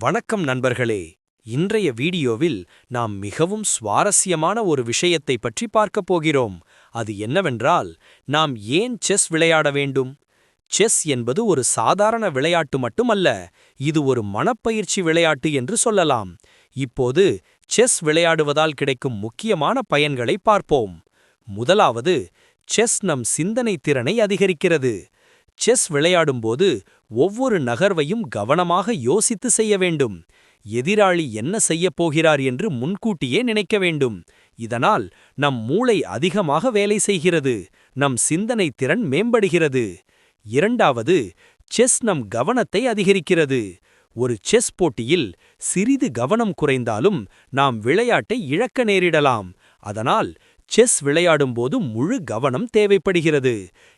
வணக்கம் நண்பர்களே. இன்றைய வீடியோவில் நாம் மிகவும் சுவாரஸ்யமான ஒரு விஷயத்தை பற்றி பார்க்கப் போகிறோம். அது என்னவென்றால், நாம் ஏன் செஸ் விளையாட வேண்டும்? செஸ் என்பது ஒரு சாதாரண விளையாட்டு மட்டுமல்ல, இது ஒரு மனப்பயிற்சி விளையாட்டு என்று சொல்லலாம். இப்போது செஸ் விளையாடுவதால் கிடைக்கும் முக்கியமான பயன்களை பார்ப்போம். முதலாவது, செஸ் நம் சிந்தனை திறனை அதிகரிக்கிறது. செஸ் விளையாடும்போது ஒவ்வொரு நகர்வையும் கவனமாக யோசித்து செய்ய வேண்டும். எதிராளி என்ன செய்யப் போகிறார் என்று முன்கூட்டியே நினைக்க வேண்டும். இதனால் நம் மூளை அதிகமாக வேலை செய்கிறது, நம் சிந்தனை திறன் மேம்படுகிறது. இரண்டாவது, செஸ் நம் கவனத்தை அதிகரிக்கிறது. ஒரு செஸ் போட்டியில் சிறிது கவனம் குறைந்தாலும் நாம் விளையாட்டை இழக்க நேரிடலாம். அதனால் செஸ் விளையாடும்போது முழு கவனம் தேவைப்படுகிறது.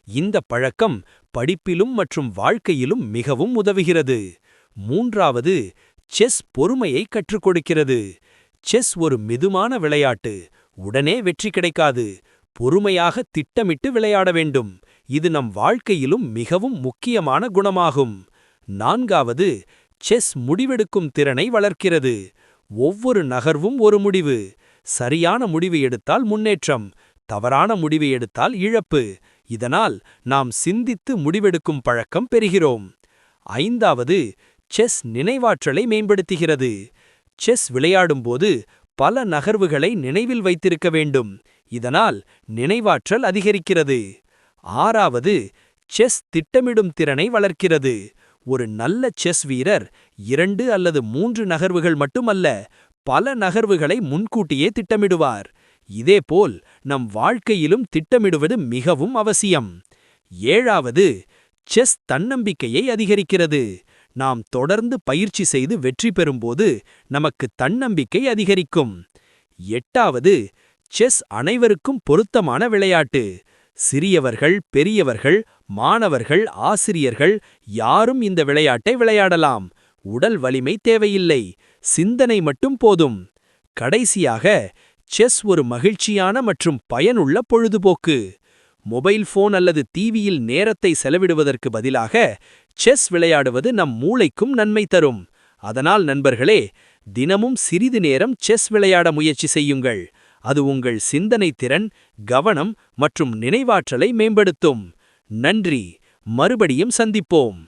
இந்த பழக்கம் படிப்பிலும் மற்றும் வாழ்க்கையிலும் மிகவும் உதவுகிறது. மூன்றாவது, செஸ் பொறுமையை கற்றுக் கொடுக்கிறது. செஸ் ஒரு மெதுவான விளையாட்டு, உடனே வெற்றி கிடைக்காது. பொறுமையாக திட்டமிட்டு விளையாட வேண்டும். இது நம் வாழ்க்கையிலும் மிகவும் முக்கியமான குணமாகும். நான்காவது, செஸ் முடிவெடுக்கும் திறனை வளர்க்கிறது. ஒவ்வொரு நகர்வும் ஒரு முடிவு. சரியான முடிவு எடுத்தால் முன்னேற்றம், தவறான முடிவு எடுத்தால் இழப்பு. இதனால் நாம் சிந்தித்து முடிவெடுக்கும் பழக்கம் பெறுகிறோம். ஐந்தாவது, செஸ் நினைவாற்றலை மேம்படுத்துகிறது. செஸ் விளையாடும்போது பல நகர்வுகளை நினைவில் வைத்திருக்க வேண்டும். இதனால் நினைவாற்றல் அதிகரிக்கிறது. ஆறாவது, செஸ் திட்டமிடும் திறனை வளர்க்கிறது. ஒரு நல்ல செஸ் வீரர் 2 அல்லது 3 நகர்வுகள் மட்டுமல்ல, பல நகர்வுகளை முன்கூட்டியே திட்டமிடுவார். இதேபோல் நம் வாழ்க்கையிலும் திட்டமிடுவது மிகவும் அவசியம். ஏழாவது, செஸ் தன்னம்பிக்கையை அதிகரிக்கிறது. நாம் தொடர்ந்து பயிற்சி செய்து வெற்றி பெறும்போது நமக்கு தன்னம்பிக்கை அதிகரிக்கும். எட்டாவது, செஸ் அனைவருக்கும் பொருத்தமான விளையாட்டு. சிறியவர்கள், பெரியவர்கள், மாணவர்கள், ஆசிரியர்கள் யாரும் இந்த விளையாட்டை விளையாடலாம். உடல் வலிமை தேவையில்லை, சிந்தனை மட்டும் போதும். கடைசியாக, செஸ் ஒரு மகிழ்ச்சியான மற்றும் பயனுள்ள பொழுதுபோக்கு. மொபைல் போன் அல்லது டிவியில் நேரத்தை செலவிடுவதற்கு பதிலாக செஸ் விளையாடுவது நம் மூளைக்கும் நன்மை தரும். அதனால் நண்பர்களே, தினமும் சிறிது நேரம் செஸ் விளையாட முயற்சி செய்யுங்கள். அது உங்கள் சிந்தனை திறன், கவனம் மற்றும் நினைவாற்றலை மேம்படுத்தும். நன்றி. மறுபடியும் சந்திப்போம்.